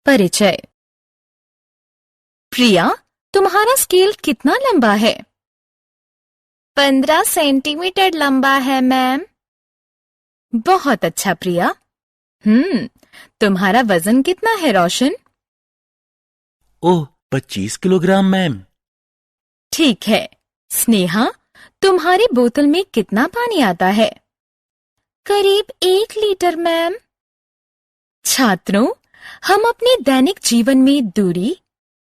परिचय। प्रिया, तुम्हारा स्केल कितना लंबा है? 15 सेंटीमीटर लंबा है मैम। बहुत अच्छा प्रिया। तुम्हारा वजन कितना है रोशन? ओह, 25 किलोग्राम मैम। ठीक है। स्नेहा, तुम्हारी बोतल में कितना पानी आता है? करीब 1 लीटर मैम। छात्रों, हम अपने दैनिक जीवन में दूरी,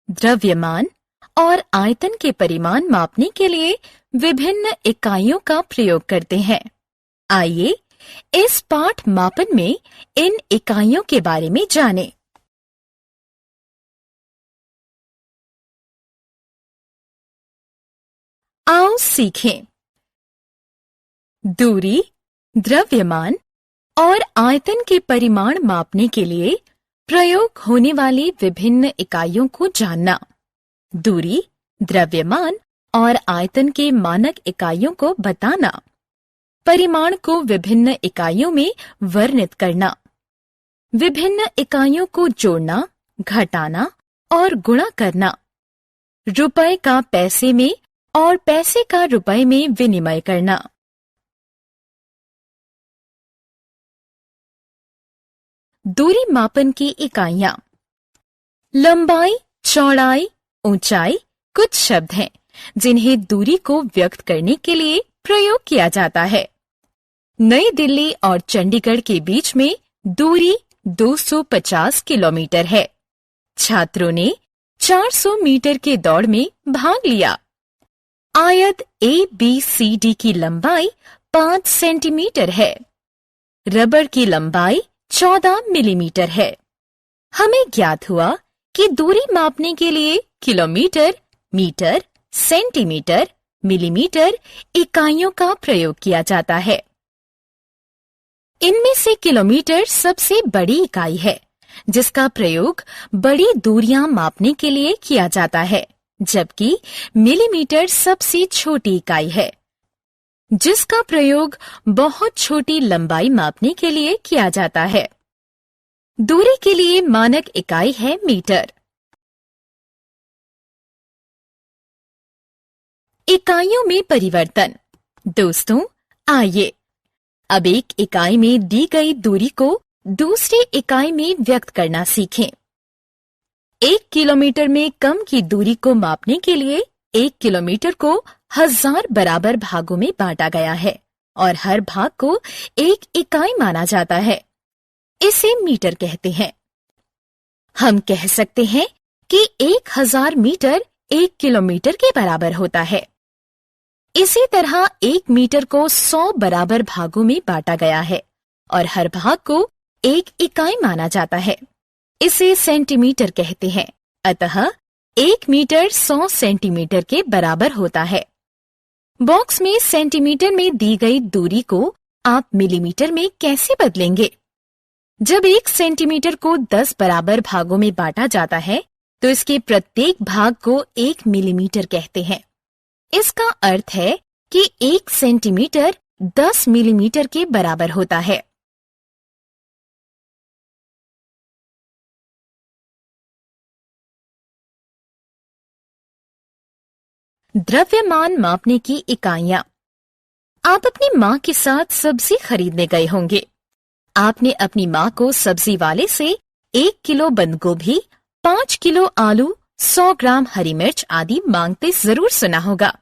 द्रव्यमान और आयतन के परिमाण मापने के लिए विभिन्न इकाइयों का प्रयोग करते हैं। आइए इस पाठ मापन में इन इकाइयों के बारे में जानें। आओ सीखें। दूरी, द्रव्यमान और आयतन के परिमाण मापने के लिए प्रयोग होने वाली विभिन्न इकाइयों को जानना। दूरी, द्रव्यमान और आयतन के मानक इकाइयों को बताना। परिमाण को विभिन्न इकाइयों में वर्णित करना। विभिन्न इकाइयों को जोड़ना, घटाना और गुणा करना। रुपए का पैसे में और पैसे का रुपए में विनिमय करना। दूरी मापन की इकाइयां। लंबाई, चौड़ाई, ऊंचाई कुछ शब्द हैं जिन्हें दूरी को व्यक्त करने के लिए प्रयोग किया जाता है। नई दिल्ली और चंडीगढ़ के बीच में दूरी 250 किलोमीटर है। छात्रों ने 400 मीटर के दौड़ में भाग लिया। आयत ABCD की लंबाई 5 सेंटीमीटर है। रबर की लंबाई 14 मिलीमीटर है। हमें ज्ञात हुआ कि दूरी मापने के लिए किलोमीटर, मीटर, सेंटीमीटर, मिलीमीटर इकाइयों का प्रयोग किया जाता है। इनमें से किलोमीटर सबसे बड़ी इकाई है जिसका प्रयोग बड़ी दूरियां मापने के लिए किया जाता है, जबकि मिलीमीटर सबसे छोटी इकाई है जिसका प्रयोग बहुत छोटी लंबाई मापने के लिए किया जाता है। दूरी के लिए मानक इकाई है मीटर। इकाइयों में परिवर्तन। दोस्तों, आइए अब एक इकाई में दी गई दूरी को दूसरी इकाई में व्यक्त करना सीखें। 1 किलोमीटर में कम की दूरी को मापने के लिए 1 किलोमीटर को 1000 बराबर भागों में बांटा गया है और हर भाग को एक इकाई माना जाता है। इसे मीटर कहते हैं। हम कह सकते हैं कि 1000 मीटर 1 किलोमीटर के बराबर होता है। इसी तरह 1 मीटर को 100 बराबर भागों में बांटा गया है और हर भाग को एक इकाई माना जाता है। इसे सेंटीमीटर कहते हैं। अतः 1 मीटर 100 सेंटीमीटर के बराबर होता है। बॉक्स में सेंटीमीटर में दी गई दूरी को आप मिलीमीटर में कैसे बदलेंगे? जब 1 सेंटीमीटर को 10 बराबर भागों में बांटा जाता है तो इसके प्रत्येक भाग को 1 मिलीमीटर कहते हैं। इसका अर्थ है कि 1 सेंटीमीटर 10 मिलीमीटर के बराबर होता है। द्रव्यमान मापने की इकाइयां। आप अपनी माँ के साथ सब्जी खरीदने गए होंगे। आपने अपनी माँ को सब्जी वाले से 1 किलो बंद गोभी, 5 किलो आलू, 100 ग्राम हरी मिर्च आदि मांगते जरूर सुना होगा।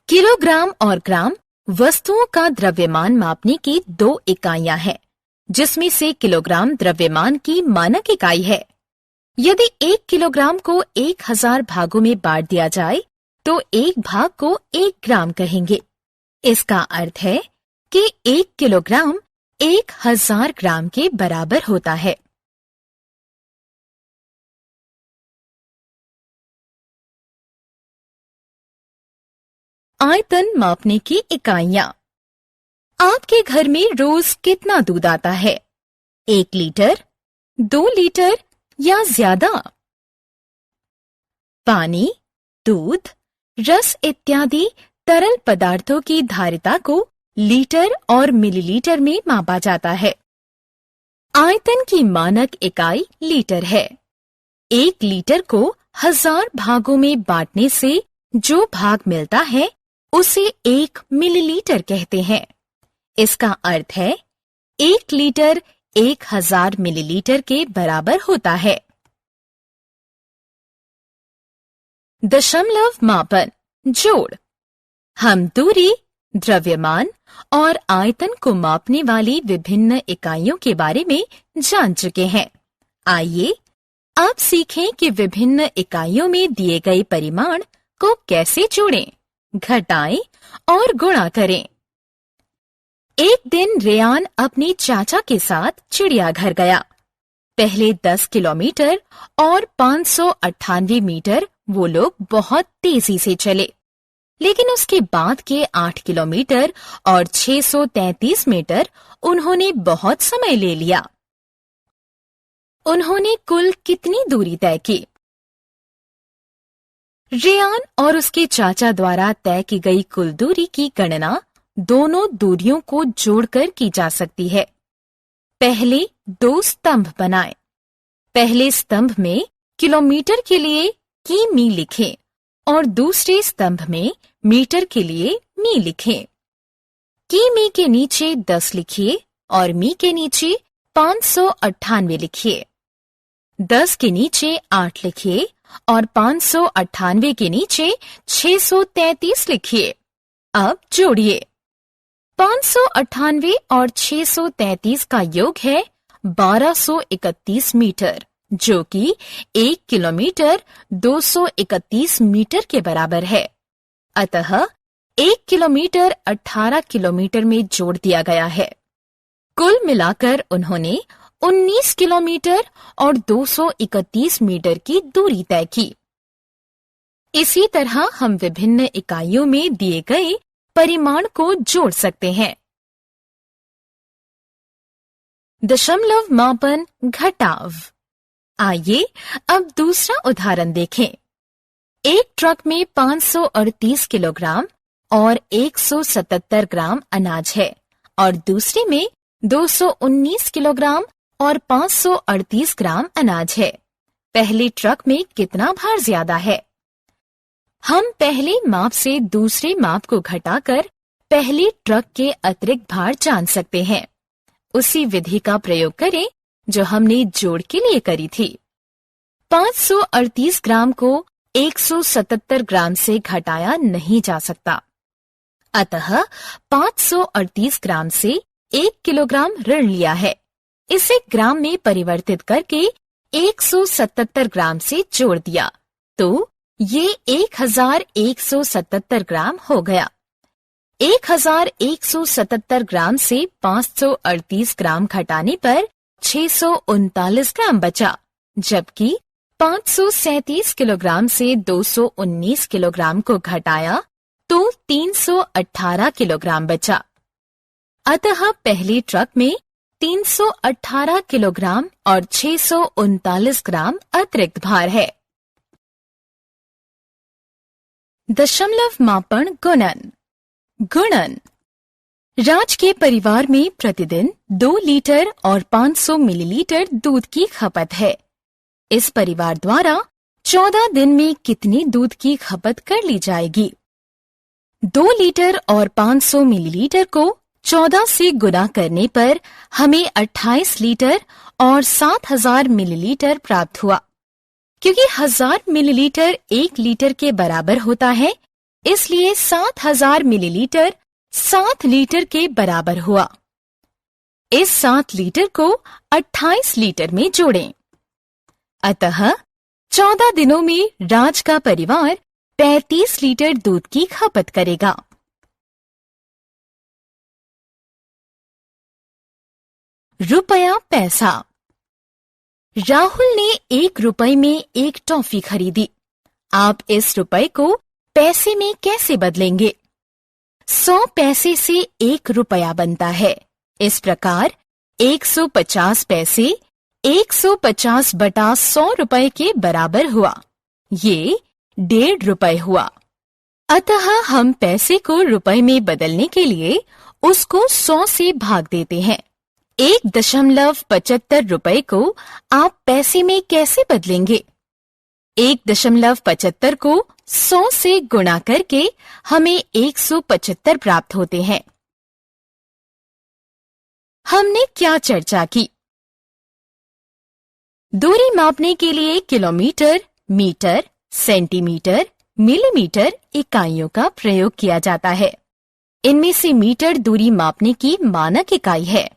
किलोग्राम और ग्राम वस्तुओं का द्रव्यमान मापने की 2 इकाइयां हैं, जिसमें से किलोग्राम द्रव्यमान की मानक इकाई है। यदि 1 किलोग्राम को 1000 भागों में बांट दिया जाए तो एक भाग को 1 ग्राम कहेंगे। इसका अर्थ है कि 1 किलोग्राम 1000 ग्राम के बराबर होता है। आयतन मापने की इकाइयां। आपके घर में रोज कितना दूध आता है? 1 लीटर, 2 लीटर या ज्यादा? पानी, दूध, रस इत्यादि तरल पदार्थों की धारिता को लीटर और मिलीलीटर में मापा जाता है। आयतन की मानक इकाई लीटर है। 1 लीटर को 1000 भागों में बांटने से जो भाग मिलता है उसे 1 मिलीलीटर कहते हैं। इसका अर्थ है 1 लीटर 1000 मिलीलीटर के बराबर होता है। दशमलव मापन जोड़। हम दूरी, द्रव्यमान और आयतन को मापने वाली विभिन्न इकाइयों के बारे में जान चुके हैं। आइए अब सीखें कि विभिन्न इकाइयों में दिए गए परिमाण को कैसे जोड़ें, घटाएं और गुणा करें। एक दिन रेयान अपने चाचा के साथ चिड़ियाघर गया। पहले 10 किलोमीटर और 598 मीटर वो लोग बहुत तेजी से चले, लेकिन उसके बाद के 8 किलोमीटर और 633 मीटर उन्होंने बहुत समय ले लिया। उन्होंने कुल कितनी दूरी तय की? रेयान और उसके चाचा द्वारा तय की गई कुल दूरी की गणना दोनों दूरियों को जोड़कर की जा सकती है। पहले 2 स्तंभ बनाएं। पहले स्तंभ में किलोमीटर के लिए किमी लिखें और दूसरे स्तंभ में मीटर के लिए मी लिखें। किमी के नीचे 10 लिखिए और मी के नीचे 598 लिखिए। 10 के नीचे 8 लिखिए और 598 के नीचे 633 लिखिए। अब जोड़िए। 598 और 633 का योग है 1231 मीटर, जो कि 1 किलोमीटर 231 मीटर के बराबर है। अतः 1 किलोमीटर 18 किलोमीटर में जोड़ दिया गया है। कुल मिलाकर उन्होंने 19 किलोमीटर और 231 मीटर की दूरी तय की। इसी तरह हम विभिन्न इकाइयों में दिए गए परिमाण को जोड़ सकते हैं। दशमलव मापन घटाव। आइए अब दूसरा उदाहरण देखें। एक ट्रक में 538 किलोग्राम और 177 ग्राम अनाज है और दूसरे में 219 किलोग्राम और 538 ग्राम अनाज है। पहले ट्रक में कितना भार ज्यादा है? हम पहले माप से दूसरे माप को घटाकर पहले ट्रक के अतिरिक्त भार जान सकते हैं। उसी विधि का प्रयोग करें जो हमने जोड़ के लिए करी थी। 538 ग्राम को 177 ग्राम से घटाया नहीं जा सकता। अतः 538 ग्राम से 1 किलोग्राम ऋण लिया है। इसे ग्राम में परिवर्तित करके 177 ग्राम से जोड़ दिया तो ये 1177 ग्राम हो गया। 1177 ग्राम से 538 ग्राम घटाने पर 639 ग्राम बचा, जबकि 537 किलोग्राम से 219 किलोग्राम को घटाया तो 318 किलोग्राम बचा। अतः पहले ट्रक में 318 किलोग्राम और 639 ग्राम अतिरिक्त भार है। दशमलव मापन गुणन। गुणन। राज के परिवार में प्रतिदिन 2 लीटर और 500 मिलीलीटर दूध की खपत है। इस परिवार द्वारा 14 दिन में कितनी दूध की खपत कर ली जाएगी? 2 लीटर और 500 मिलीलीटर को 14 से गुणा करने पर हमें 28 लीटर और 7000 मिलीलीटर प्राप्त हुआ। क्योंकि 1000 मिलीलीटर 1 लीटर के बराबर होता है, इसलिए 7000 मिलीलीटर 7 लीटर के बराबर हुआ। इस 7 लीटर को 28 लीटर में जोड़ें। अतः 14 दिनों में राज का परिवार 35 लीटर दूध की खपत करेगा। रुपया पैसा। राहुल ने 1 रुपए में 1 टॉफी खरीदी। आप इस रुपए को पैसे में कैसे बदलेंगे? 100 पैसे से 1 रुपया बनता है। इस प्रकार 150 पैसे 150 बटा 100 रुपए के बराबर हुआ। ये 1.5 रुपए हुआ। अतः हम पैसे को रुपए में बदलने के लिए उसको 100 से भाग देते हैं। 1.75 रुपए को आप पैसे में कैसे बदलेंगे? 1.75 को 100 से गुणा करके हमें 175 प्राप्त होते हैं। हमने क्या चर्चा की? दूरी मापने के लिए किलोमीटर, मीटर, सेंटीमीटर, मिलीमीटर इकाइयों का प्रयोग किया जाता है। इनमें से मीटर दूरी मापने की मानक इकाई है।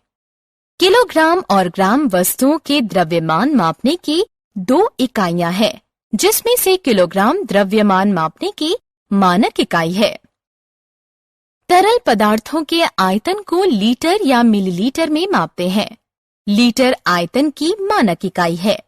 किलोग्राम और ग्राम वस्तुओं के द्रव्यमान मापने की 2 इकाइयां हैं, जिसमें से किलोग्राम द्रव्यमान मापने की मानक इकाई है। तरल पदार्थों के आयतन को लीटर या मिलीलीटर में मापते हैं। लीटर आयतन की मानक इकाई है।